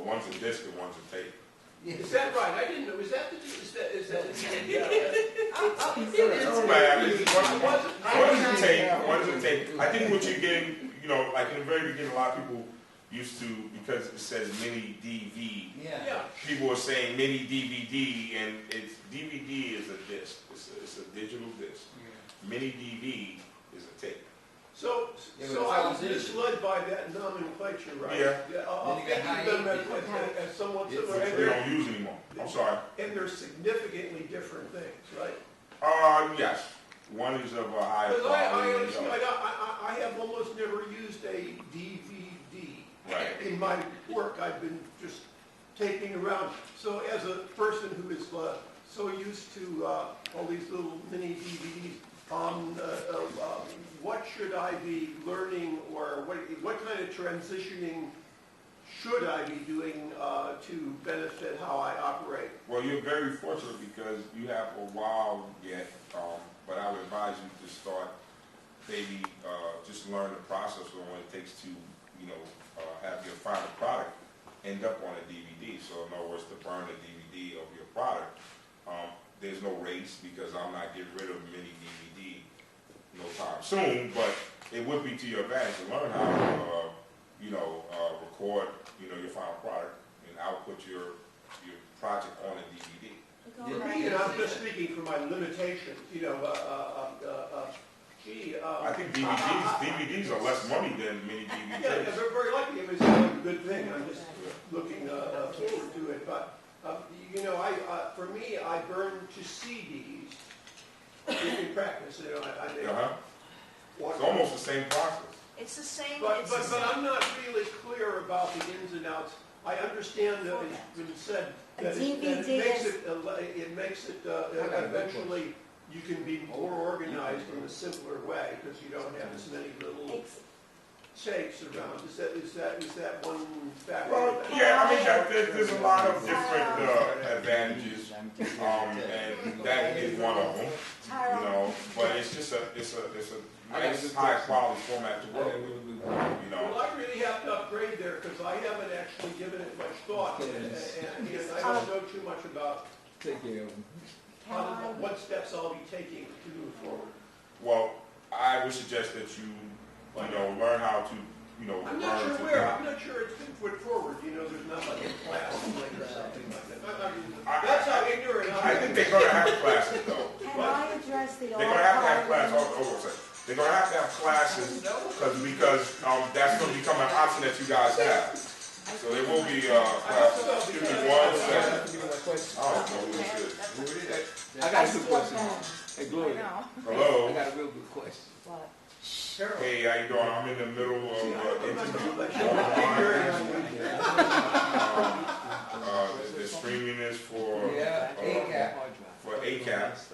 one's a disc and one's a tape. Is that right? I didn't know. Is that the One's a tape, one's a tape. I think what you're getting, you know, like in the very beginning, a lot of people used to, because it says mini DV, people are saying mini DVD, and it's DVD is a disc. It's a digital disc. Mini DV is a tape. So I was misled by that nomenclature, right? Yeah. I'll think of them as somewhat similar. We don't use anymore. I'm sorry. And they're significantly different things, right? Yes. One is of a higher Because quality. I have almost never used a DVD. Right. In my work, I've been just taking around. So as a person who is so used to all these little mini DVDs, what should I be learning, or what kind of transitioning should I be doing to benefit how I operate? Well, you're very fortunate because you have a while yet, but I would advise you to start maybe just learn the process of what it takes to, you know, have your final product end up on a DVD. So in other words, to burn a DVD of your product, there's no race because I'm not getting rid of mini DVD no time soon, but it would be to your advantage to learn how to, you know, record, you know, your final product and output your project on a DVD. And I'm just speaking for my limitations, you know, I think DVDs are less money than mini DVDs. Yeah, they're very likely. It was a good thing. I'm just looking forward to it. But, you know, for me, I burn to CDs in practice. You know, It's almost the same process. It's the same. But I'm not really clear about the ins and outs. I understand that it's been said that it makes it eventually you can be more organized in a simpler way because you don't have as many little shapes around. Is that one factor? Well, yeah, I mean, there's a lot of different advantages, and that is one of them. You know, but it's just a nice high quality format to work with. You know. Well, I really have to upgrade there because I haven't actually given it much thought, and I don't know too much about what steps I'll be taking to move forward. Well, I would suggest that you know, learn how to, you know, I'm not sure where. I'm not sure it's been put forward. You know, there's not like a class or something like that. That's how ignorant I am. I think they're going to have classes, though. Can I address the They're going to have classes. They're going to have classes because that's going to become an option that you guys have. So there will be classes. Give me 1 second. I got a good question. Hey, Gloria. Hello. I got a real good question. What? Hey, how you doing? I'm in the middle of interview. The streaming is for ACAP. For ACAP. Is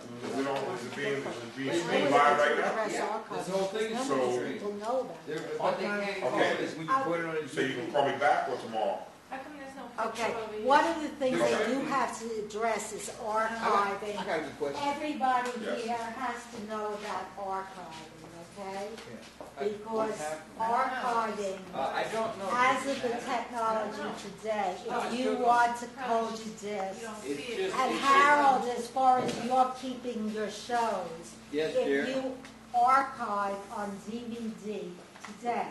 it being streamed live right now? Yeah. This whole thing is So, People know that. What they can't call it is when you put it on so you can call me back or tomorrow? How come there's no Okay, picture over here? one of the things they do have to address is archiving. I got a good question. Everybody Yes. here has to know about archiving, okay? Yeah. Because archiving, I don't know. as of the technology today, if you want to code a You disc, don't see It's it. just- and Harold, as far as you're keeping your shows, Yes, if dear. you archive on DVD today,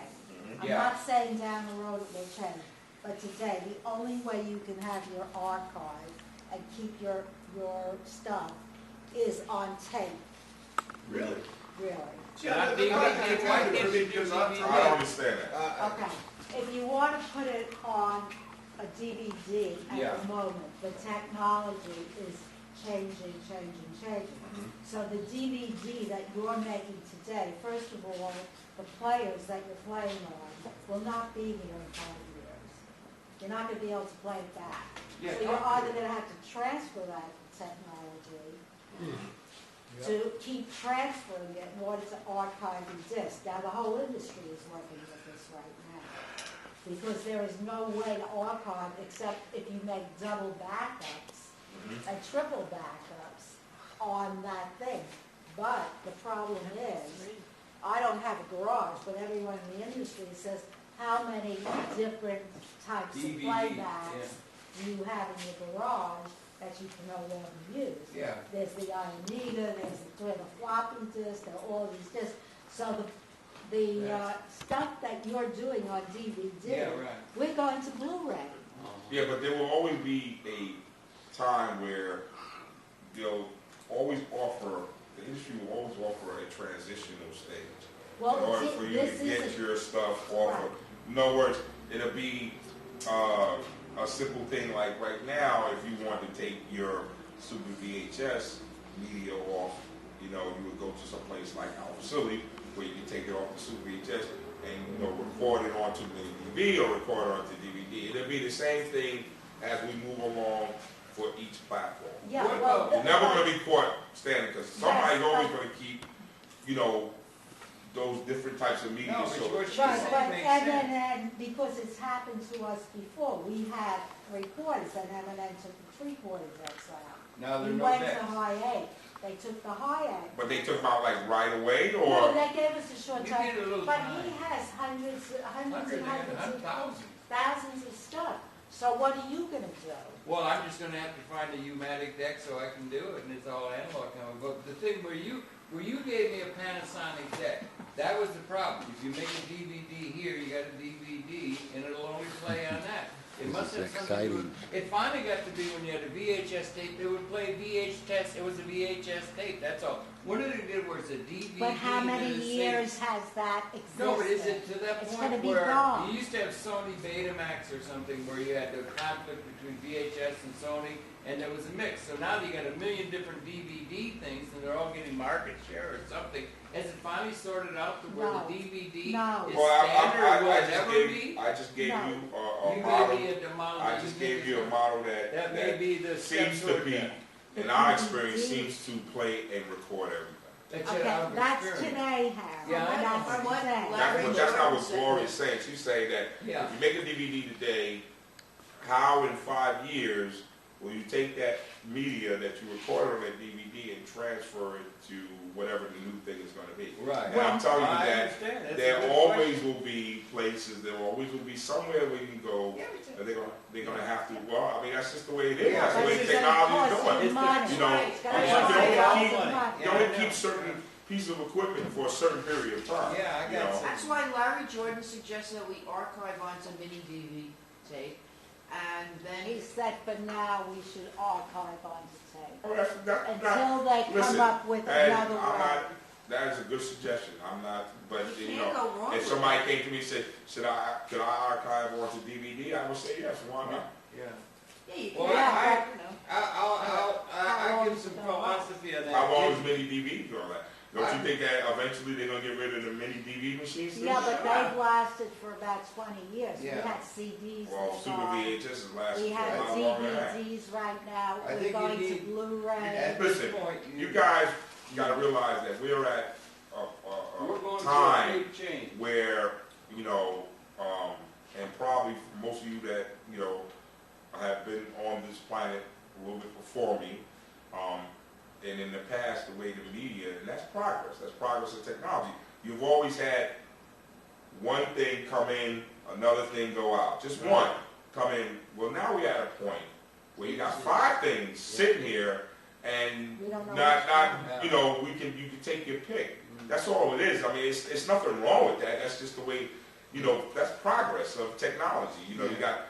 I'm Yeah. not saying down the road it will change, but today, the only way you can have your archive and keep your stuff is on tape, Really? really. I don't understand that. Okay, if you want to put it on a DVD Yeah. at the moment, the technology is changing. So the DVD that you're making today, first of all, the players that you're playing on will not be here in 5 years. You're not going to be able to play it back. Yeah, So you're either going to have to transfer that technology to keep transferring it in order to archive the disc. Now, the whole industry is working with this right now because there is no way to archive except if you make double backups and triple backups on that thing. But the problem is, I don't have a garage, but everyone in the industry says, how many different types of DVD, playbacks you have in your garage that you can no longer use. Yeah. There's the Iomega, there's the floppy disk, there are all these disks. So the stuff that you're doing on DVD, Yeah, right. we're going to Blu-ray. Yeah, but there will always be a time where they'll always offer, the industry will always offer a transitional stage. Well, in order for you to get your stuff off of. In other words, it'll be a simple thing like right now, if you want to take your Super VHS media off, you would go to some place like our facility where you can take it off the Super VHS and record it onto the DVD or record it onto DVD. It'll be the same thing as we move along for each platform. Yeah, You're never going to be caught standing because somebody's always going to keep, those different types of media. No, but so what she's Right, saying but, makes and sense. then because it's happened to us before, we had recorders, and M&M took the three-quarter decks out. Now We there's no went to decks. high 8, they took the high 8. But they took them out like right away, No, or they gave us a short You time, need a little but time. he has hundreds and hundreds of Thousands. thousands of stuff. So what are you gonna do? Well, I'm just going to have to find a U-matic deck so I can do it, and it's all analog coming. But the thing where you gave me a Panasonic deck, that was the problem. If you make a DVD here, you got a DVD, and it'll only play on that. It must have something to do with. It finally got to be when you had a VHS tape, it would play VHS. It was a VHS tape. That's all. What did it do? Was a DVD? But how and many a CD. years has that existed? No, but is it to that It's point gonna be where gone. you used to have Sony Betamax or something where you had the conflict between VHS and Sony, and there was a mix. So now you got a million different DVD things, and they're all getting market share or something. Has it finally sorted out to where No. the DVD No. is well, standard? Will it ever be? I just gave No. you a You model. gave me a model. I that just you gave think you a is- model that That may be the step seems to toward be, that. in our experience, seems to play and record everything. That's Okay, it, out of that's experience. today, Harold. Yeah, I know. That's From what today. Larry But that's not Jordan what said. Gloria's saying. She's saying that Yeah. if you make a DVD today, how in 5 years will you take that media that you recorded on that DVD and transfer it to whatever the new thing is going to be? Right. And I'm telling you I that understand. That's a there good always question. will be places, there always will be somewhere where you can go, Yeah, we took- and they're gonna have to, well, I mean, that's just the way it is. Yeah, That's the But way it's technology gonna is cost going. you money. You know, It's gonna you cost can only you keep- money. You Yeah, only I know. keep certain pieces of equipment for a certain period of time. Yeah, I you got know. some. That's why Larry Jordan suggested that we archive onto mini DVD tape, and He then, said for now, we should archive on the tape. Oh, that's Until they come listen, up with and another I'm not, way. that is a good suggestion. I'm not, but you you can't know, go wrong if with somebody it. came to me and said, could I archive onto DVD? I would say yes. Why not? Yeah. Yeah, you Well, can, Yeah, you know. I'll give some philosophy on that. How long is mini DVD going to last? Don't you think that eventually they're gonna get rid of the mini DVD machines? Yeah, but they've lasted for about 20 years. We Yeah. had CDs. Well, that Super gone. VHS is lasting We for a have lot longer than that. DVDs right now. I We're think you going to need- Blu-ray. At Listen, this point, You guys gotta realize that we're at we're a going through a time big change. where, and probably for most of you that, have been on this planet a little bit before me, and in the past, the way the media, and that's progress in technology. You've always had one thing come in, another thing go out. Just one come in. Well, now we're at a point where you got 5 things sitting here, and We don't know not, which one. you can take your pick. That's all it is. I mean, it's nothing wrong with that. That's just the way, that's progress of technology. You got,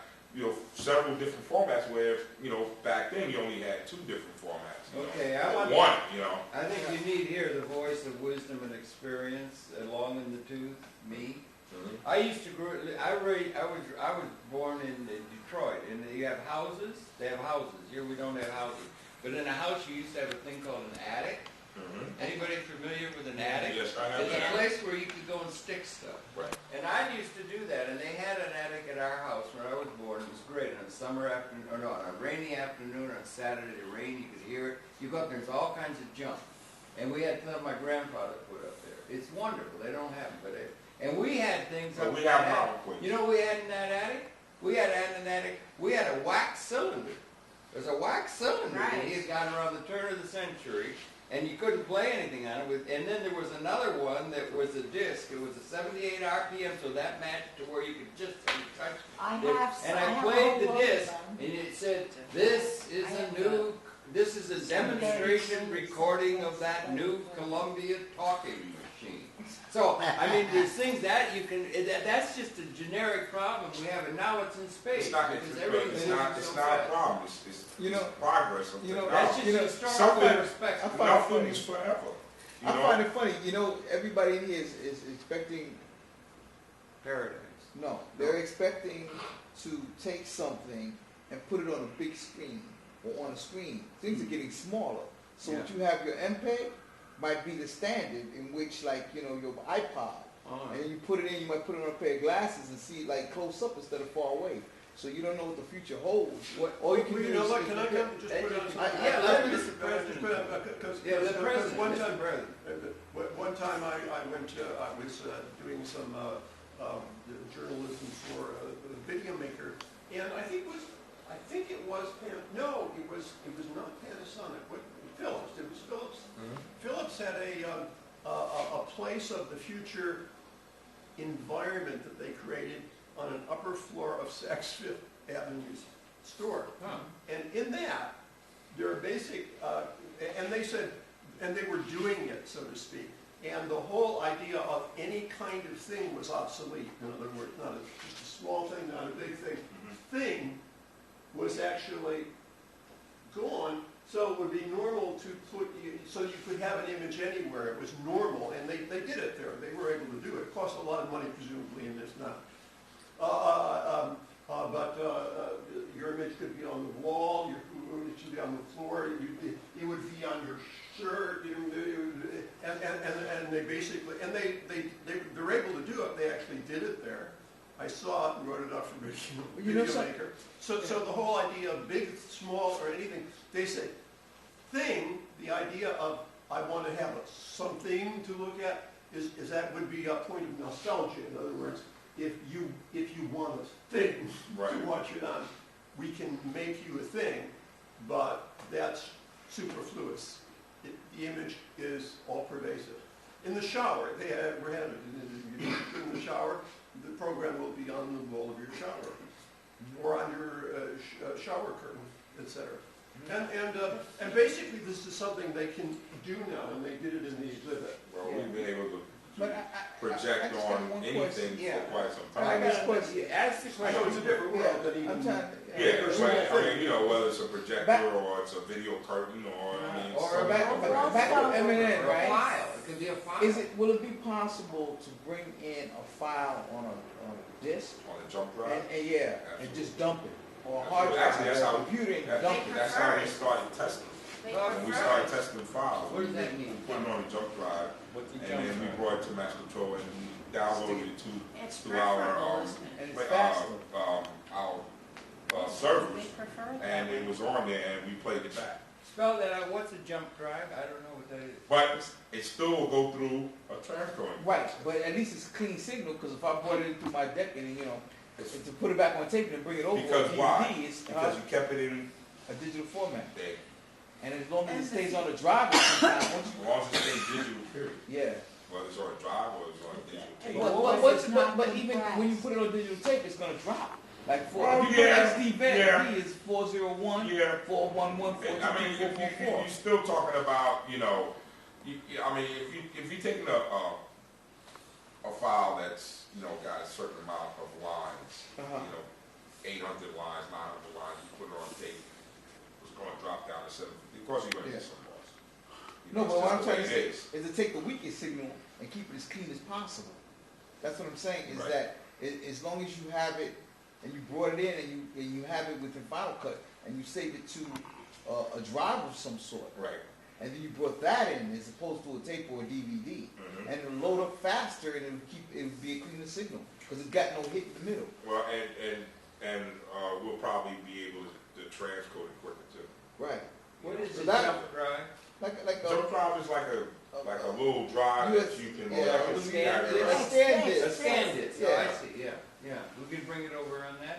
several different formats where, back then you only had 2 different formats. Okay, I want One, I think you need here the voice of wisdom and experience, long in the tooth, me. I used to grow. I was born in Detroit, and you have houses. They have houses. Here we don't have houses, but in a house you used to have a thing called an attic. Anybody familiar with an attic? Yes, I have It's that. a place where you could go and stick stuff. Right. And I used to do that, and they had an attic at our house when I was born. It was great on a summer afternoon, or no, on a rainy afternoon, on Saturday, the rain, you could hear it. You go up, there's all kinds of junk. And we had stuff my grandfather put up there. It's wonderful. They don't have them, and we had things But up we in have that our attic. equipment. You know what we had in that attic? We had in an attic, we had a wax cylinder. There's a wax cylinder that he had gotten around the turn of the century. and you couldn't play anything on it. And then there was another one that was a disc. It was a 78 RPM, so that matched to where you could just touch. And I played the disc, and it said, "This is a demonstration recording of that new Columbia talking machine." So, I mean, there's things that you can, that's just a generic problem we have, and now it's in space. It's not, because it's everything's not moving so a fast. problem. It's progress of technology. That's just historical perspective. Nothing is forever. I find it funny, everybody in here is expecting, Paradise. no, they're expecting to take something and put it on a big screen or on a screen. Things are getting smaller. So what you have, your MPEG might be the standard in which, like, your iPod, and then you put it in, you might put it on a pair of glasses and see it like close up instead of far away. So you don't know what the future holds. All you can do is... What, can I come just put on something? Yeah, let Mr. President. Because one time I was doing some journalism for a video maker, and I think it was no, it was not Panasonic. Philips. It was Philips. Mm-hmm. Philips had a place of the future environment that they created on an upper floor of Saks Fifth Avenue's store. Huh. And in that, there are basic, and they said, and they were doing it, so to speak. And the whole idea of any kind of thing was obsolete. In other words, not just a small thing, not a big thing. Mm-hmm. Thing was actually gone. So it would be normal to so you could have an image anywhere. It was normal, and they did it there. They were able to do it. It cost a lot of money, presumably, in this not. But your image could be on the wall, your image could be on the floor, it would be on your shirt, and they basically, and they're able to do it. They actually did it there. I saw it and wrote it up for video maker. So the whole idea of big, small, or anything, they say, the idea of I want to have something to look at, is that would be a point of nostalgia. In other words, if you want a thing to watch it on, we can make you a thing, but that's superfluous. The image is all pervasive. In the shower, we're having it in the shower. The program will be on the wall of your shower, or on your shower curtain, etc. And basically, this is something they can do now, and they did it in the exhibit. Well, we've been able to project on anything for quite some time. I got a question. Ask the question. So it's a different world than even... whether it's a projector or it's a video curtain or back to M&N, right? File. It can be a file. Will it be possible to bring in a file on a disk? On a jump drive? And just dump it. Or a hard drive. Actually, that's how computer and dump it. That's how we started testing. When we started testing files, What does that mean? Put it on a jump drive, and then we brought it to Mass Control and we downloaded it to our servers, and it was on there, and we played it back. Spell that out. What's a jump drive? I don't know what that is. But it still will go through a transcoding. Right, but at least it's a clean signal, because if I brought it in through my deck and to put it back on tape and bring it over, because why? Because you kept it in a digital format. there. And as long as it stays on the drive, sometimes As long as it stays digital, period. yeah. Whether it's on a drive or it's on a digital tape. But even when you put it on digital tape, it's going to drop. Like for yeah, SD VET, is 401, 411, 424. You're still talking about, if you're taking a file that's, got a certain amount of lines, 800 lines, 900 lines, you put it on tape, it's going to drop down to 750. Of course, you're going to get some loss. No, but what I'm trying to say is to take the weakest signal and keep it as clean as possible. That's what I'm saying, is that as long as you have it, and you brought it in, and you have it within Final Cut, and you saved it to a drive of some sort. Right. And then you brought that in as opposed to a tape or a DVD. Mm-hmm. And it'll load up faster, and it'll be a cleaner signal, because it's got no hit in the middle. Well, and we'll probably be able to transcode it quicker too. Right. What is a jump drive? Jump drive is like a little drive that you can a scan disc. A scan disc. Yeah. Oh, I see. Yeah. We can bring it over on that.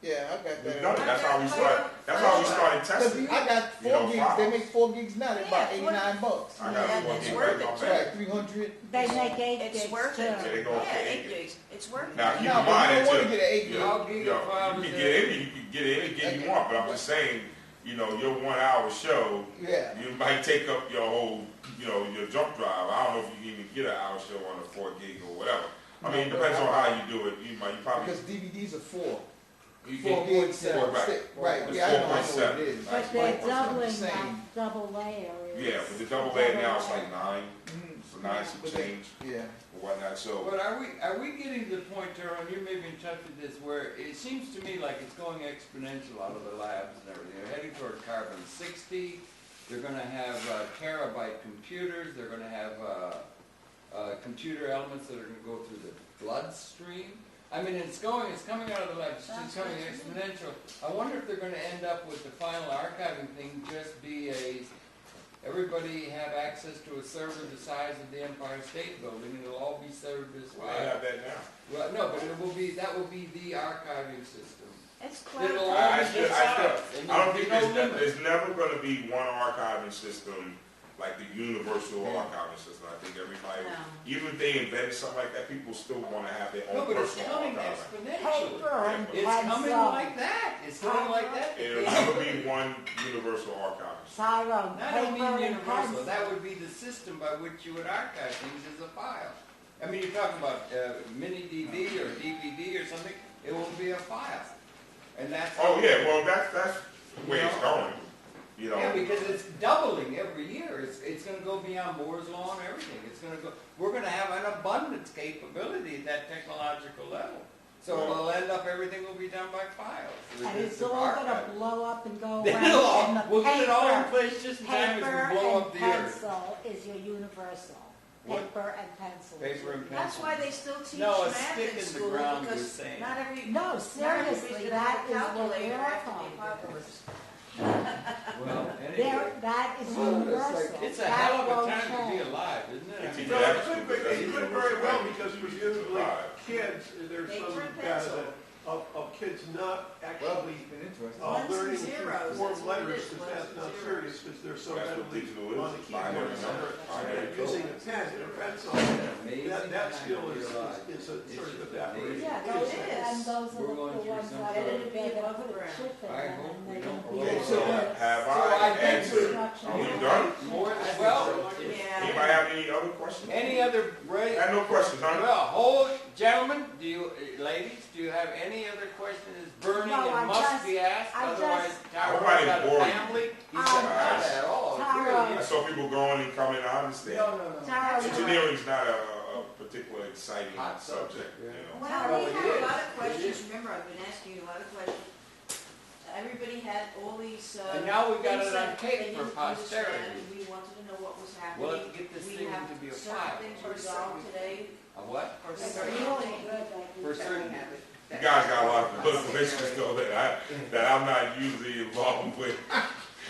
Yeah, I got We've that. done it. That's how we started. That's how we started testing. I got 4 gigs. They files. make 4 gigs now. They're about Yeah, $89. I got Yeah, 4 it's gig worth right it, now, too. man. Right, 300. They make 8 It's gigs worth too. it. Yeah, they go Yeah, for 8 8 gigs. It's worth it. Now keep No, in but mind you that don't want to too. get an 8 You gig. How know, gig you of file can is get that? any, you can get any gig you want, but I'm just saying, you know, your 1 hour show, Yeah. you might take up your whole, you know, your jump drive. I don't know if you can even get an hour show on a 4 gig or whatever. I mean, it depends on how you do it. You probably Because DVDs are 4. you 4 can gigs. 4 back. Right, It's yeah, I know what 4.7. it is. But they're I'm doubling just that saying. double layer. Yeah, but the double bed now is like 9, Mhm. so 9 some But they- change Yeah. or whatnot. So But are we getting to the point, Tyrone, you may be in touch with this, where it seems to me like it's going exponential out of the labs and everything. They're heading toward carbon 60. They're going to have terabyte computers. They're going to have computer elements that are going to go through the bloodstream. I mean, it's coming out of the lab. It's just coming exponential. I wonder if they're going to end up with the final archiving thing just be everybody have access to a server the size of the Empire State Building, and it'll all be served as I well. have that now. Well, no, but that will be the archiving system. It's It'll cloud. all I be still, the size, and I don't there'll be think no limit. there's never going to be one archiving system like the universal archiving system. I think everybody, No. even if they invented something like that, people still want to have their No, own but it's personal coming archiving. exponentially. Paper and It's coming pencil. like that. It's coming like that. It'll never be one universal archiving system. Tyrone, I don't paper mean and universal. pencil. That would be the system by which you would archive things as a file. I mean, you're talking about mini DV or DVD or something. It will be a file, and that's. Oh yeah, well that's the way it's going. You know, Yeah, because it's doubling every year. It's going to go beyond Moore's law and everything. It's going to go. We're going to have an abundance capability at that technological level. So it'll end up everything will be done by files. And it's all gonna blow up and go away. Then it'll all, And the we'll get it all in paper- place just in time as Paper we blow and up the earth. pencil is your universal. What? Paper and pencil. Paper and That's pencil. why they still teach No, a math stick in in the school, ground was because saying. not every. No, not seriously, everybody's gonna that have a is what calculator we're after the talking about. apocalypse. Well, anyway. There, that is universal. It's a That hell of a won't time to be change. alive, isn't it? I It's mean, either No, that- it could very well, because presumably Right. kids, there's Paper some and data pencil. of kids not Well, actually it's been interesting. Ones and learning to zeros, form that's what it letters, is, because ones that's and not zeros. serious, because they're so That's what readily digital on is. the Binary keyboard. number. Binary code. Using a pen and a pencil, amazing that time skill to be is alive. a sort of It's evaporated. Yeah, It those, is. and those are We're the going through ones some that sort are, of- they're gonna above put a ground. chip in I them hope and we they're don't gonna be roll able So to. have So I I think answered? Instructions. Are we done? More, well, Yeah. Anybody have any other questions? any other, I have no questions, huh? well, hold, gentlemen, ladies, do you have any other questions burning No, I and must just- be asked? I Otherwise, just- Tyrone's Nobody got a bored you. family. He I said, not just- at all. It's Tyrone. I saw people going and coming, I understand. No. Tyrone, Engineering's not a particularly exciting Hot subject, subject, you yeah. know. Well, Well, we it had a is. lot of It questions, is. remember, I've been asking you a lot of questions. Everybody had all these, And now we've got things it on that tape they for didn't posterity. understand, and we wanted to know what was happening. We'll have to get this We thing have to be a certain file. things resolved today. A what? For it's certain really things. good that you. For certain. You guys got a lot of information though that I'm not usually involved with. That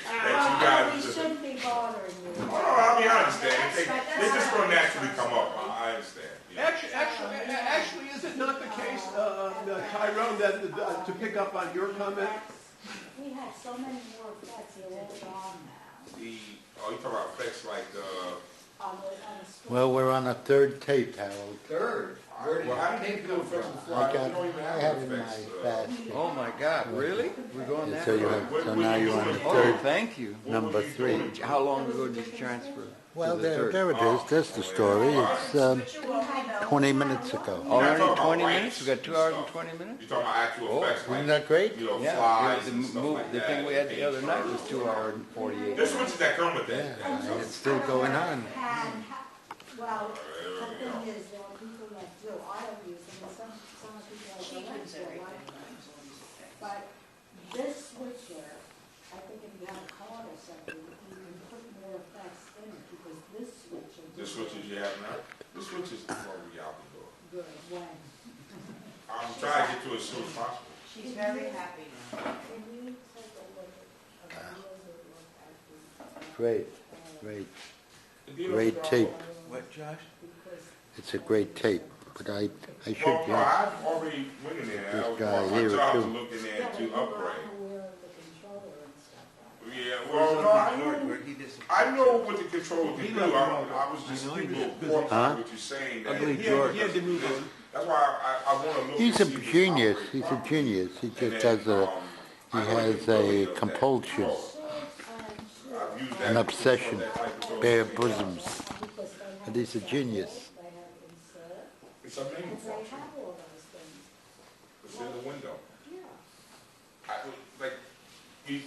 you Well, guys we just. shouldn't be bothering you. Oh, I mean, I understand. They just gonna naturally come up. I understand. Yeah. Actually, is it not the case, Tyrone, that, to pick up on your comment, We have so many more effects, they're all gone now. You talking about effects like, On the screen. Well, we're on a third tape, Harold. Third. Where did well, how you did they take do them effects from? before? I You don't even I have have it in my effects. basket. Oh my God, really? We're going Yeah, that so you far? have, so now you're on the Oh, third, thank you. number 3. How long ago did you transfer? Well, to the there, third? there it is. There's the story. It's Switch you off, you know. 20 minutes ago. Already talking about 20 rights minutes? We got 2 hours and 20 minutes? You're talking about actual Oh, effects Isn't like, that great? you know, Yeah, flies the, and stuff move, like the that. thing we had the other night was 2 hours and 48 There's minutes. switches that come with Yeah, that. And it's still going on. Well, the thing is, there are people that do, I don't use them, and some people She like uses to everything. like them. But this switcher, I think if you have a card or something, you can put more effects in it, because this switcher. The switches you have now, the switches are probably out the door. Good, when? I'm trying to get to it as soon as possible. She's very happy now. Can you take a look at, a closer look at the. Great, great. The deal Great with, tape. What, Josh? Because It's a great tape. but I should Well, no, just, I've already went in there. This That was guy my here job to too. look in there Yeah, but to you weren't upgrade. aware of the controller and stuff like that. Yeah, well, no, I know what the controller can He do. left I Rob. was just I know, speaking he with was what Huh? you're saying. That He had to move on. That's why I want to look. he's and a see if it's genius, operating he's a properly. genius, he And just then, has a, he I know the has ability a of that compulsion, controller. Sure. I've used an that obsession, that type of bare controller. bosoms, Because they have and he's a the genius. sample, they have insert, It's a main and they function. have all those things. It's in the window. Yeah. Like, you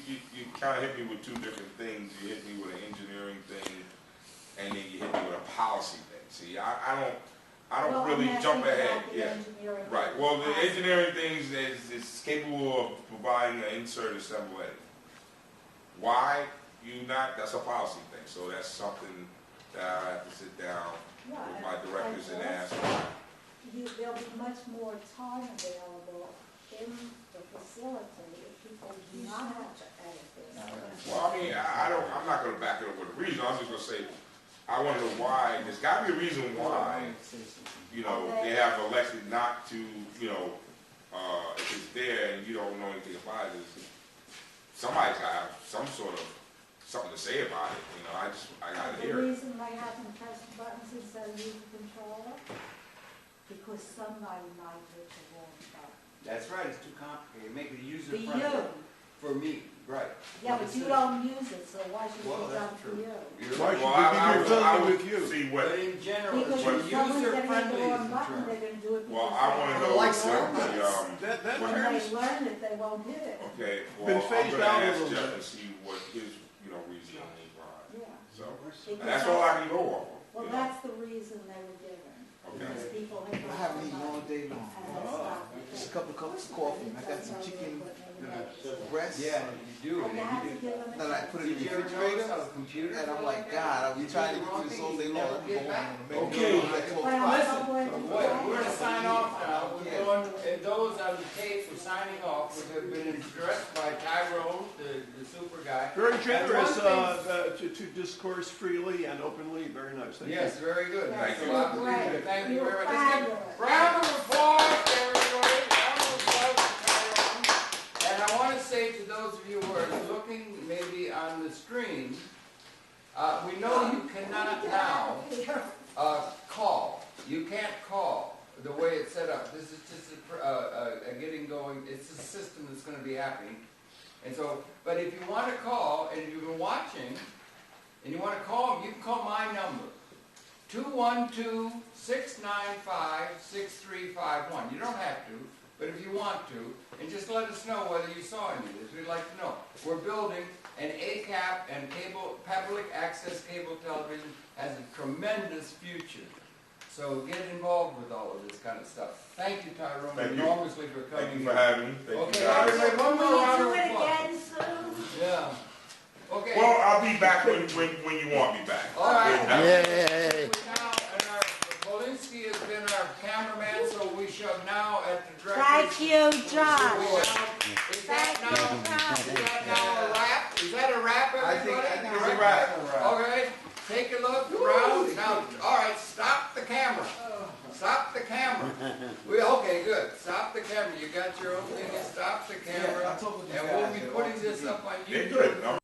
kind of hit me with two different things. You hit me with an engineering thing, and then you hit me with a policy thing. See, I don't Well, really I'm jump asking ahead. about the Yeah. engineering Right. Well, the policy. engineering things is capable of providing an insert assembly. Why you not? That's a policy thing. So that's something that I have to sit down Yeah, with my directors and ask. There'll be much more time available in the facility if people do not have to edit this. Well, I mean, I'm not going to back it up with a reason. I'm just going to say, I want to know why. There's got to be a reason why, they have elected not to, if it's there and you don't know anything about it, somebody's got to have some sort of something to say about it. I got to The hear it. reason they haven't pressed buttons instead of using the controller, because somebody might hit the wrong button. That's right, it's too complicated, make it user For you, friendly. For me, right. yeah, but you don't use it, so why should Well, it be done that's for true. you? You're Why right. should Well, they be I friendly would with you? see what. But in general, Because it's if someone's user gonna hit friendly the is wrong the button, term. they're gonna do it Well, because I want to know they what learn the, it. That When term's they learn it, they won't hit it. okay, Been well, I'm phased going to out a ask little Jeff bit. and see what his, reasoning was. Yeah. So, Because and that's all I can go off of. Well, that's the reason they were given. Because people hit the I haven't wrong eaten all button. day long. And they stop it. Just a couple of cups of coffee, and I got some chicken breast, Yeah, you do, And you have to give them a then I put it in Did the you ever notice refrigerator, how the computer? and I'm like, God, I've been trying to get through this all day long. I'm going home. Okay. But I'm Listen, going to we're gonna sign off now, we're going, and those on the tape are signing off, which have been addressed by Tyrone, the super guy. Very generous And one to discourse freely and openly. Very nice. Thank you. Yes, very good. Yes, Thanks a you're lot. great. Thank you You're very much. Let's give fabulous. a round of applause, everybody. Round of applause for Tyrone. And I want to say to those of you who are looking maybe on the screen, we know you cannot now call. You can't call the way it's set up. This is just a getting going. It's a system that's going to be happening. And so, but if you want to call, and you've been watching, and you want to call them, you can call my number. 212-695-6351. You don't have to, but if you want to, and just let us know whether you saw any of this. We'd like to know. We're building an ACAP and public access cable television has a tremendous future. So get involved with all of this kind of stuff. Thank you, Tyrone, Thank you. enormously for coming. Thank you for having me. Thank Okay, you guys. everybody, one more round Will of you do it applause. again soon? Yeah. Okay. Well, I'll be back when you want me back. All right. Yay! Now, and our Polinsky has been our cameraman, so we shall now at the director's. Thank you, John. Is that now a wrap? Is that a wrap, I think everybody? it's a wrap. Okay, take a look around. Now, all right, stop the camera. Stop the camera. Okay, good. Stop the camera. You got your own thing. Stop the camera. Yeah, I told you And guys we'll be that putting on this TV. up on They're YouTube. good.